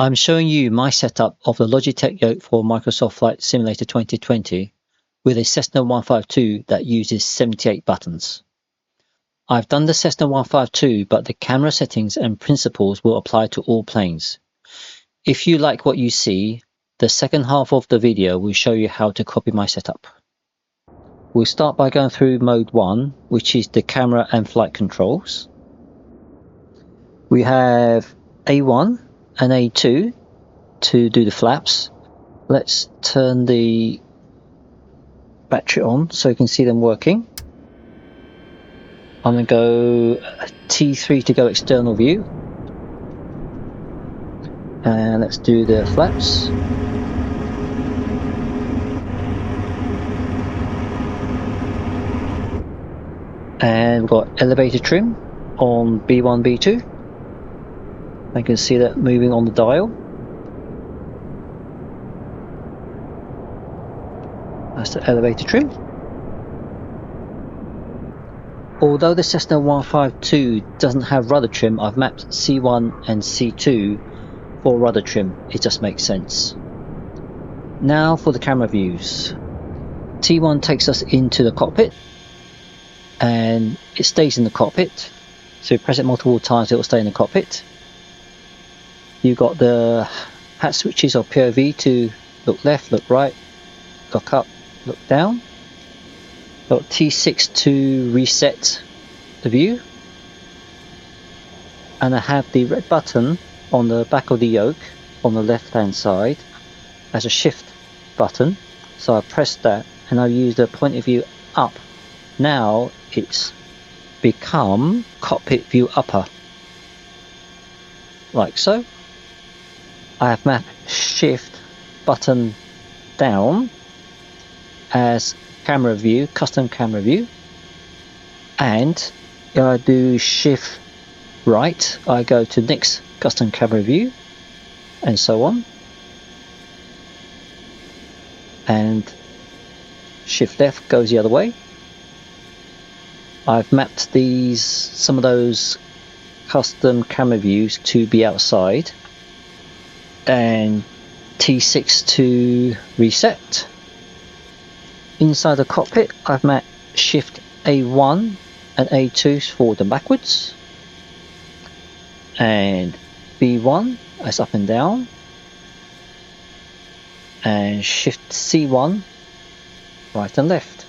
I'm showing you my setup of the Logitech Yoke for Microsoft Flight Simulator 2020 with a Cessna 152 that uses 78 buttons. I've done the Cessna 152, but the camera settings and principles will apply to all planes. If you like what you see, the second half of the video will show you how to copy my setup. We'll start by going through mode 1, which is the camera and flight controls. We have A1 and A2 to do the flaps. Let's turn the battery on so you can see them working. I'm going to go T3 to go external view. And let's do the flaps. And we've got elevator trim on B1, B2. I can see that moving on the dial. That's the elevator trim. Although the Cessna 152 doesn't have rudder trim, I've mapped C1 and C2 for rudder trim. It just makes sense. Now for the camera views. T1 takes us into the cockpit and it stays in the cockpit. So you press it multiple times, it will stay in the cockpit. You've got the hat switches or POV to look left, look right, look up, look down. Got T6 to reset the view. And I have the red button on the back of the yoke on the left hand side as a shift button. So I press that and I use the point of view up. Now it's become cockpit view upper. Like so. I have mapped shift button down as camera view, custom camera view, and if I do shift right, I go to next custom camera view, and so on, and shift left goes the other way. I've mapped some of those custom camera views to be outside, and T6 to reset. Inside the cockpit, I've mapped shift A1 and A2 forward and backwards, and B1 as up and down, and shift C1 right and left,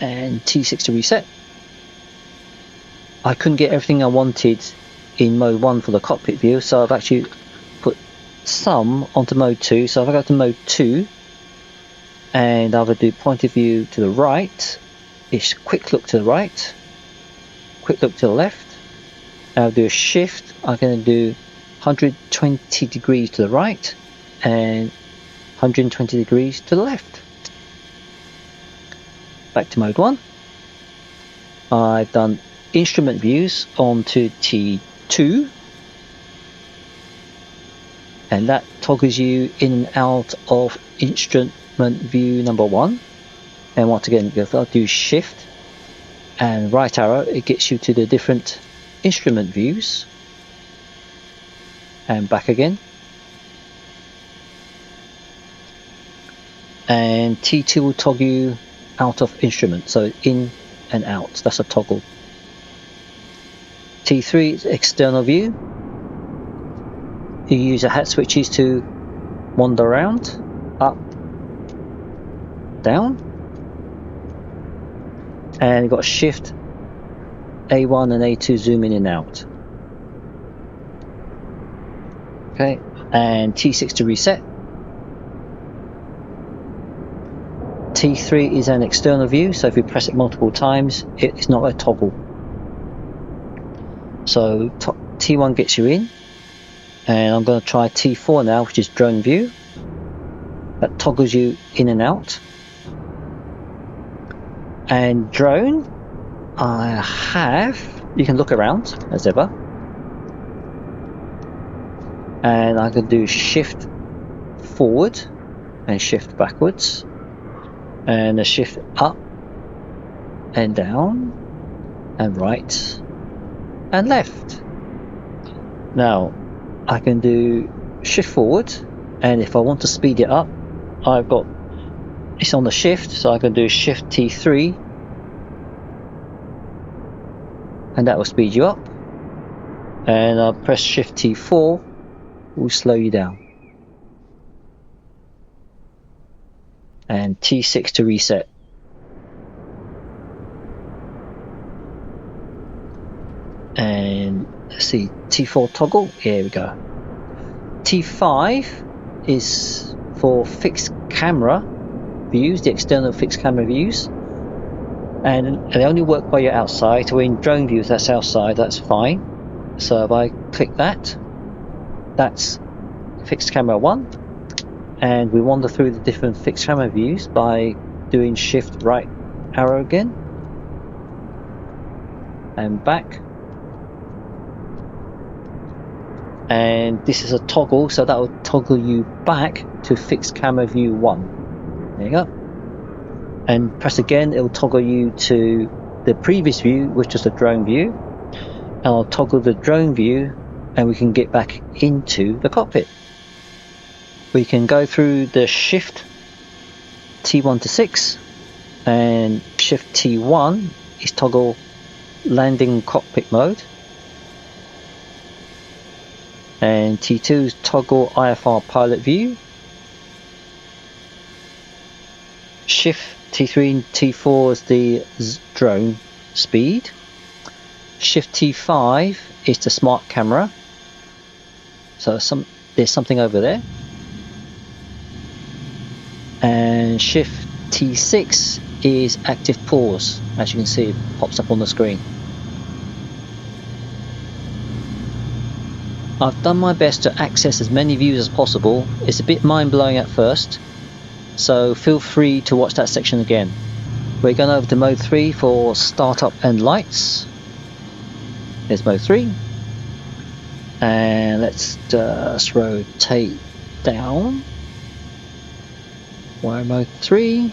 and T6 to reset. I couldn't get everything I wanted in mode 1 for the cockpit view, so I've actually put some onto mode 2. So if I go to mode 2 and I will do point of view to the right, it's quick look to the right, quick look to the left. I'll do a shift. I'm going to do 120 degrees to the right and 120 degrees to the left. Back to mode 1. I've done instrument views onto T2, and that toggles you in and out of instrument view number 1. And once again, if I do shift and right arrow, it gets you to the different instrument views, and back again. And T2 will toggle you out of instrument, so in and out. That's a toggle. T3 is external view. You use the hat switches to wander around, up, down, and you've got shift A1 and A2 zoom in and out. Okay, and T6 to reset. T3 is an external view, so if you press it multiple times, it's not a toggle. So T1 gets you in, and I'm going to try T4 now, which is drone view. That toggles you in and out. And drone, you can look around as ever, and I can do shift forward and shift backwards, and a shift up and down and right and left. Now I can do shift forward, and if I want to speed it up, I've got it's on the shift, so I can do shift T3 and that will speed you up, and I'll press shift T4 will slow you down, and T6 to reset. And let's see, T4 toggle, here we go. T5 is for fixed camera views, the external fixed camera views, and they only work while you're outside. So in drone views, that's outside, that's fine. So if I click that, that's fixed camera 1, and we wander through the different fixed camera views by doing shift right arrow again and back. And this is a toggle, so that will toggle you back to fixed camera view 1. There you go. And press again, it will toggle you to the previous view, which is the drone view. And I'll toggle the drone view, and we can get back into the cockpit. We can go through the shift T1 to 6, and shift T1 is toggle landing cockpit mode, and T2 is toggle IFR pilot view. Shift T3 and T4 is the drone speed. Shift T5 is the smart camera. So there's something over there. And shift T6 is active pause. As you can see, it pops up on the screen. I've done my best to access as many views as possible. It's a bit mind-blowing at first, so feel free to watch that section again. We're going over to mode 3 for startup and lights. There's mode 3, and let's just rotate down. Wire mode 3,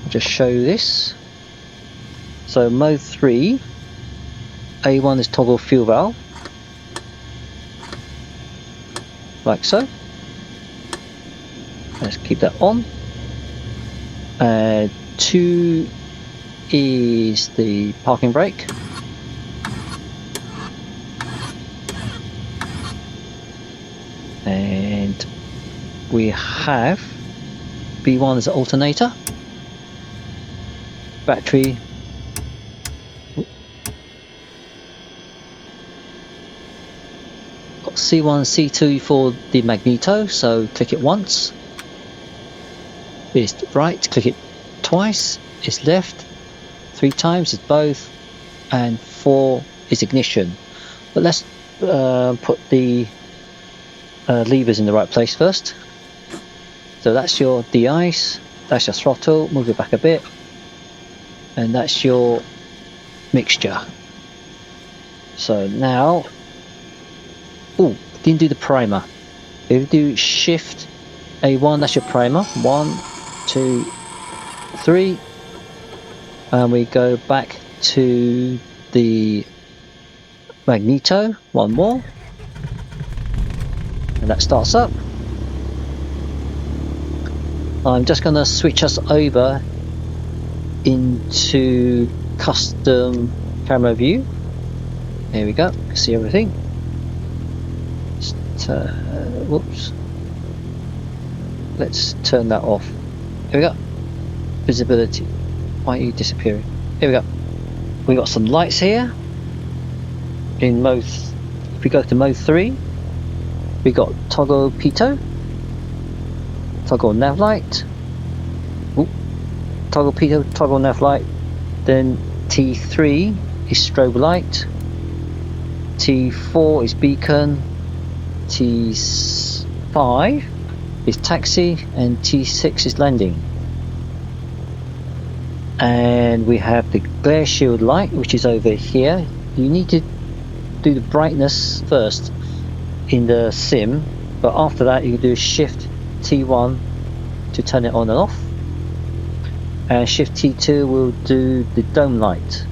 I'll just show you this. So mode 3, A1 is toggle fuel valve, like so. Let's keep that on. 2 is the parking brake. And we have B1 is alternator. Battery. Got C1, C2 for the Magneto, so click it once. It's right, click it twice. It's left 3 times, it's both, and 4 is ignition. But let's put the levers in the right place first. So that's your de-ice, that's your throttle, move it back a bit, and that's your mixture. So now, didn't do the primer. If you do shift A1, that's your primer. 1, 2, 3, and we go back to the Magneto, 1 more, and that starts up. I'm just going to switch us over into custom camera view. There we go, see everything. Just, whoops. Let's turn that off. Here we go. Visibility. Why are you disappearing? Here we go. We got some lights here. In mode, if we go to mode 3, we got toggle pitot, toggle nav light, toggle pitot, toggle nav light. Then T3 is strobe light, T4 is beacon, T5 is taxi, and T6 is landing. And we have the glare shield light, which is over here. You need to do the brightness first in the sim, but after that you can do shift T1 to turn it on and off, and shift T2 will do the dome light,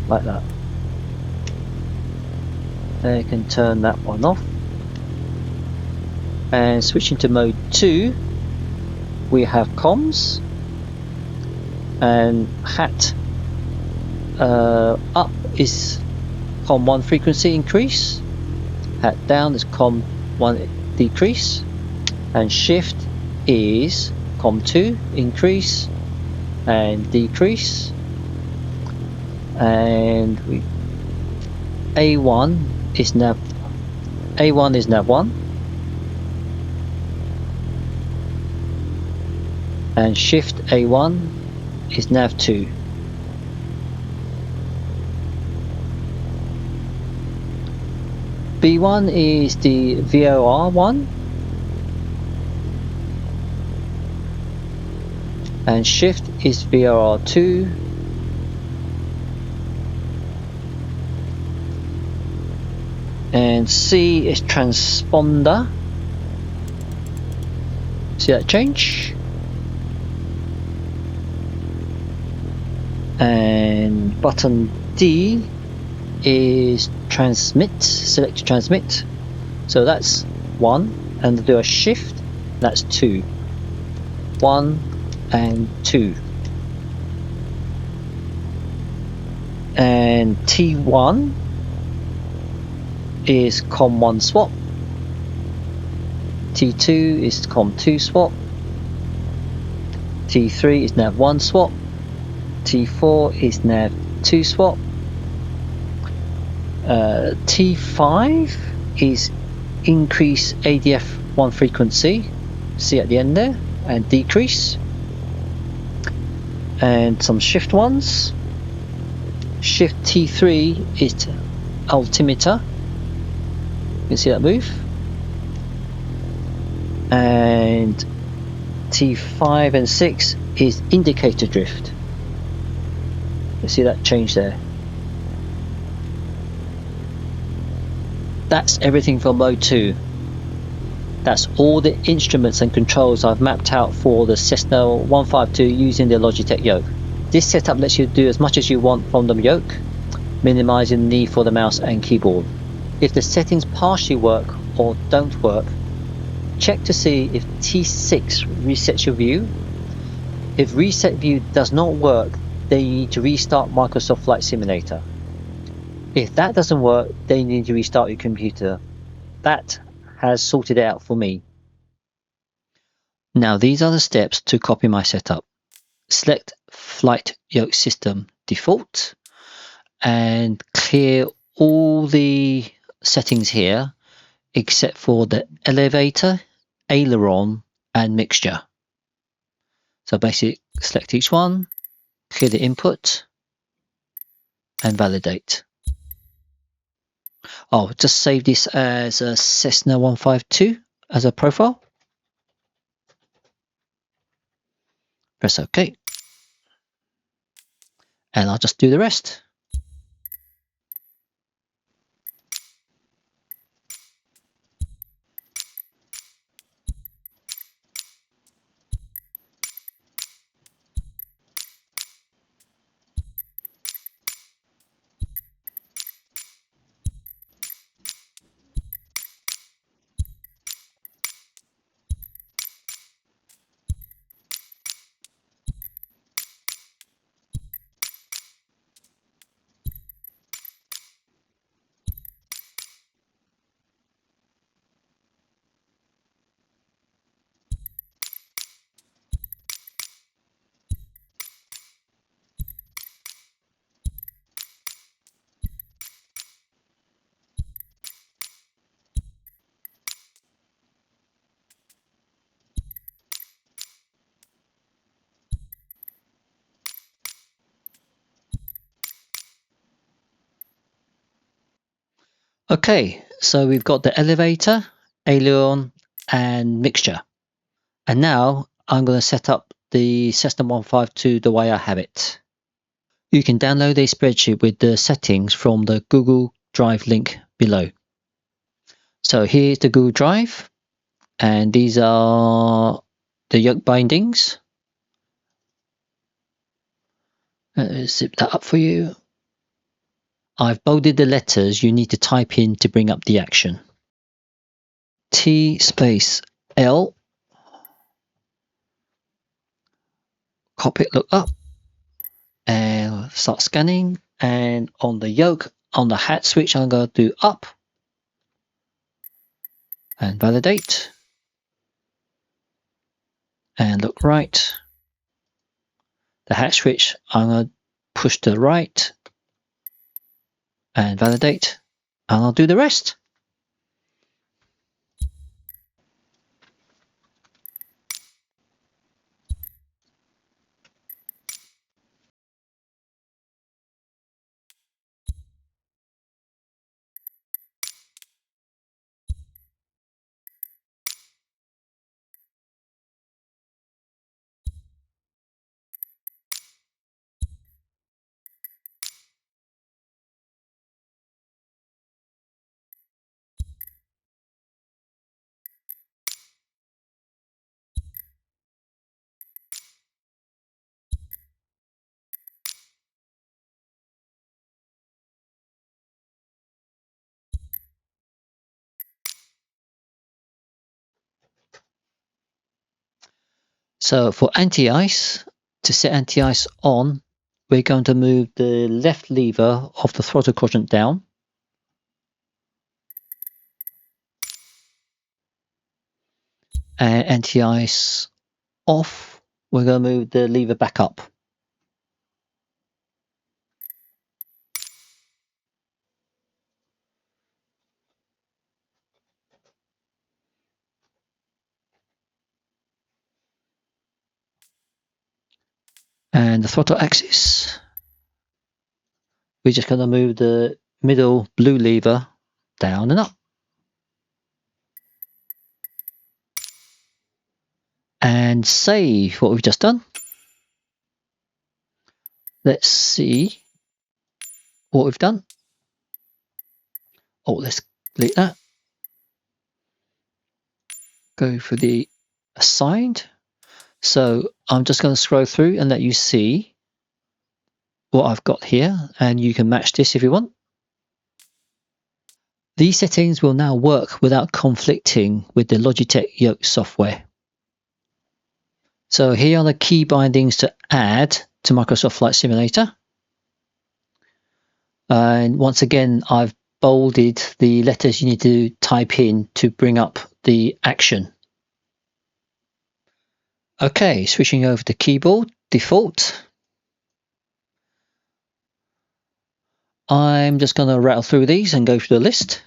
like that. I can turn that one off. And switching to mode 2, we have comms, and hat up is COM 1 frequency increase, hat down is COM 1 decrease, and shift is COM 2 increase and decrease, and A1 is nav 1, and shift A1 is nav 2. B1 is the VOR one, and shift is VOR 2, and C is transponder. See that change? And button D is transmit, select to transmit. So that's 1, and I'll do a shift, that's 2. 1 and 2. And T1 is COM 1 swap. T2 is COM 2 swap. T3 is nav 1 swap. T4 is nav 2 swap. T5 is increase ADF 1 frequency, see at the end there, and decrease. And some shift ones. Shift T3 is altimeter, you can see that move. And T5 and 6 is indicator drift, you see that change there. That's everything for mode 2. That's all the instruments and controls I've mapped out for the Cessna 152 using the Logitech Yoke. This setup lets you do as much as you want from the yoke, minimizing the need for the mouse and keyboard. If the settings partially work or don't work, check to see if T6 resets your view. If reset view does not work, then you need to restart Microsoft Flight Simulator. If that doesn't work, then you need to restart your computer. That has sorted it out for me. Now these are the steps to copy my setup. Select Flight Yoke System Default and clear all the settings here except for the elevator, aileron and mixture. So basically select each one, clear the input and validate. Oh, just save this as a Cessna 152 as a profile. Press OK. And I'll just do the rest. Okay, so we've got the elevator, aileron and mixture. And now I'm going to set up the Cessna 152 the way I have it. You can download a spreadsheet with the settings from the Google Drive link below. So here's the Google Drive, and these are the yoke bindings. Let's zip that up for you. I've bolded the letters you need to type in to bring up the action. T space L, cockpit look up, and start scanning. And on the yoke, on the hat switch, I'm going to do up and validate. And look right. The hat switch, I'm going to push to the right and validate. And I'll do the rest. So for anti-ice, to set anti-ice on, we're going to move the left lever of the throttle quadrant down. And anti-ice off, we're going to move the lever back up. And the throttle axis, we're just going to move the middle blue lever down and up. And save what we've just done. Let's see what we've done. Oh, let's delete that. Go for the assigned. So I'm just going to scroll through and let you see what I've got here, and you can match this if you want. These settings will now work without conflicting with the Logitech Yoke software. So here are the key bindings to add to Microsoft Flight Simulator. And once again, I've bolded the letters you need to type in to bring up the action. Okay, switching over to keyboard, default. I'm just going to rattle through these and go through the list.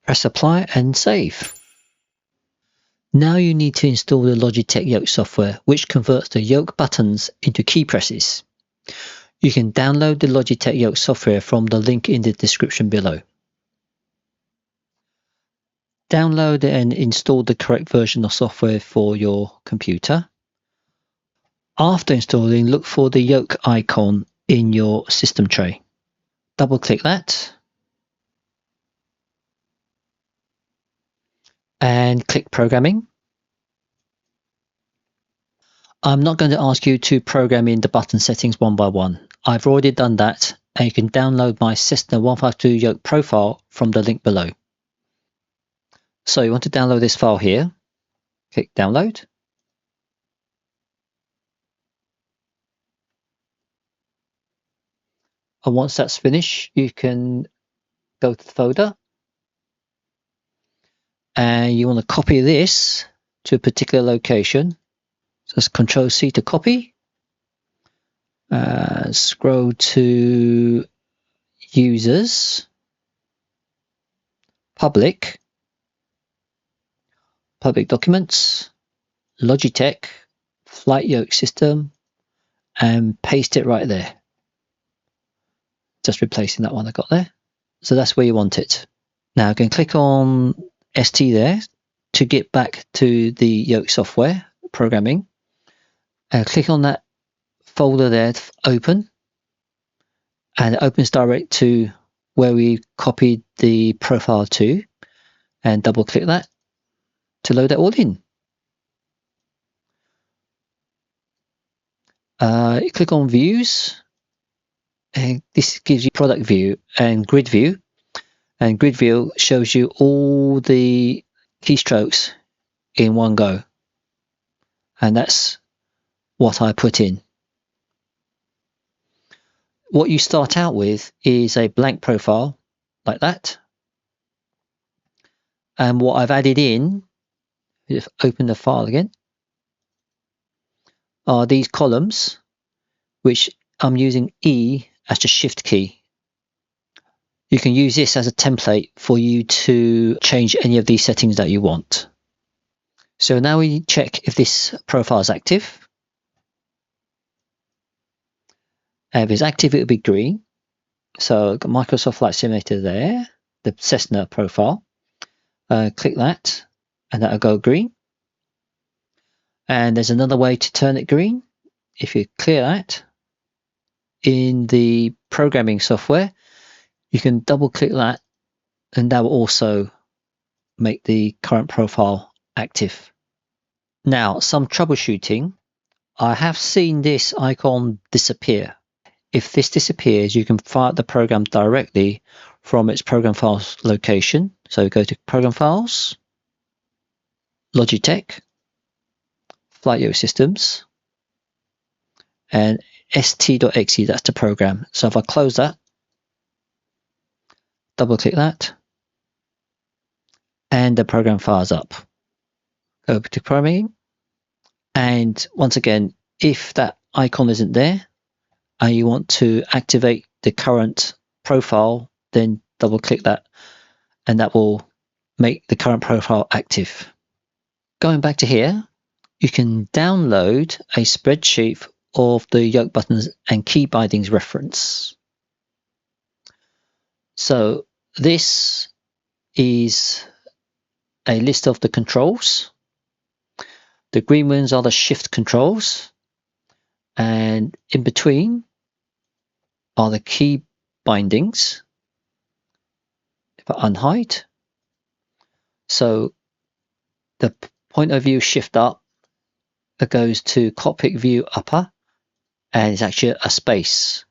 Press apply and save. Now you need to install the Logitech Yoke software, which converts the yoke buttons into key presses. You can download the Logitech Yoke software from the link in the description below. Download and install the correct version of software for your computer. After installing, look for the yoke icon in your system tray. Double click that and click Programming. I'm not going to ask you to program in the button settings one by one. I've already done that, and you can download my Cessna 152 yoke profile from the link below. So you want to download this file here. Click Download. And once that's finished, you can go to the folder. And you want to copy this to a particular location. So it's Control-C to copy. Scroll to Users, Public Documents, Logitech, Flight Yoke System, and paste it right there. Just replacing that one I got there. So that's where you want it. Now you can click on ST there to get back to the yoke software programming. Click on that folder there to open, and it opens direct to where we copied the profile to, and double click that to load it all in. Click on Views, and this gives you Product View and Grid View. And Grid View shows you all the keystrokes in one go. And that's what I put in. What you start out with is a blank profile like that. And what I've added in, if I open the file again, are these columns, which I'm using E as the shift key. You can use this as a template for you to change any of these settings that you want. So now we check if this profile is active. And if it's active, it will be green. So I've got Microsoft Flight Simulator there, the Cessna profile. Click that, and that'll go green. And there's another way to turn it green. If you clear that, in the programming software, you can double click that, and that will also make the current profile active. Now, some troubleshooting. I have seen this icon disappear. If this disappears, you can fire the program directly from its program files location. So go to Program Files, Logitech, Flight Yoke Systems, and st.exe, that's the program. So if I close that, double click that, and the program fires up. Go to Programming, and once again, if that icon isn't there, and you want to activate the current profile, then double click that, and that will make the current profile active. Going back to here, you can download a spreadsheet of the yoke buttons and key bindings reference. So this is a list of the controls. The green ones are the shift controls, and in between are the key bindings. If I unhide, so the point of view shift up, that goes to cockpit view upper, and it's actually a space.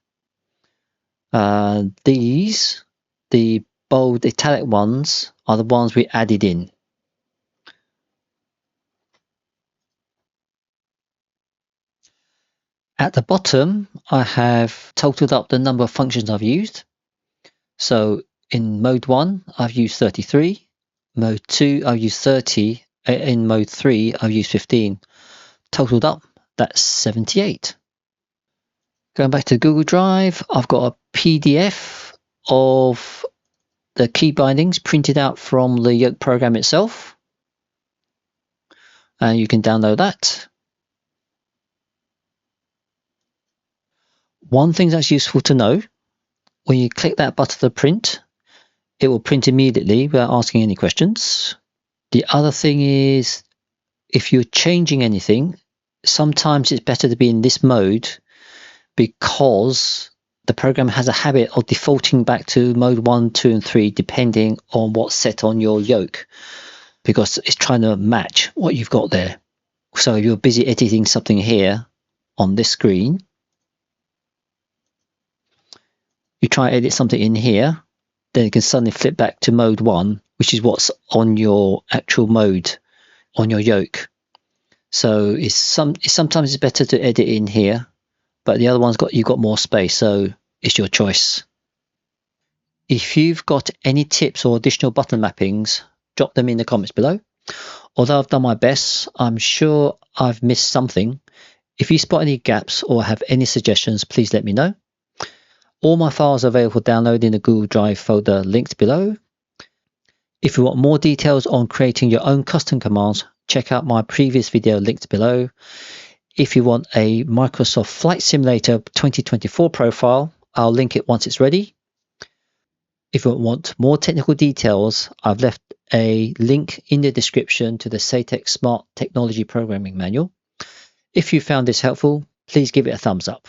These, the bold italic ones, are the ones we added in. At the bottom, I have totaled up the number of functions I've used. So in mode 1, I've used 33. Mode 2, I've used 30. In mode 3, I've used 15. Totaled up, that's 78. Going back to Google Drive, I've got a PDF of the key bindings printed out from the yoke program itself. And you can download that. One thing that's useful to know, when you click that button to print, it will print immediately without asking any questions. The other thing is, if you're changing anything, sometimes it's better to be in this mode because the program has a habit of defaulting back to mode 1, 2, and 3 depending on what's set on your yoke, because it's trying to match what you've got there. So if you're busy editing something here on this screen, you try and edit something in here, then it can suddenly flip back to mode 1, which is what's on your actual mode on your yoke. So sometimes it's better to edit in here, but the other one's you've got more space, so it's your choice. If you've got any tips or additional button mappings, drop them in the comments below. Although I've done my best, I'm sure I've missed something. If you spot any gaps or have any suggestions, please let me know. All my files are available for download in the Google Drive folder linked below. If you want more details on creating your own custom commands, check out my previous video linked below. If you want a Microsoft Flight Simulator 2024 profile, I'll link it once it's ready. If you want more technical details, I've left a link in the description to the SATEC Smart Technology Programming Manual. If you found this helpful, please give it a thumbs up.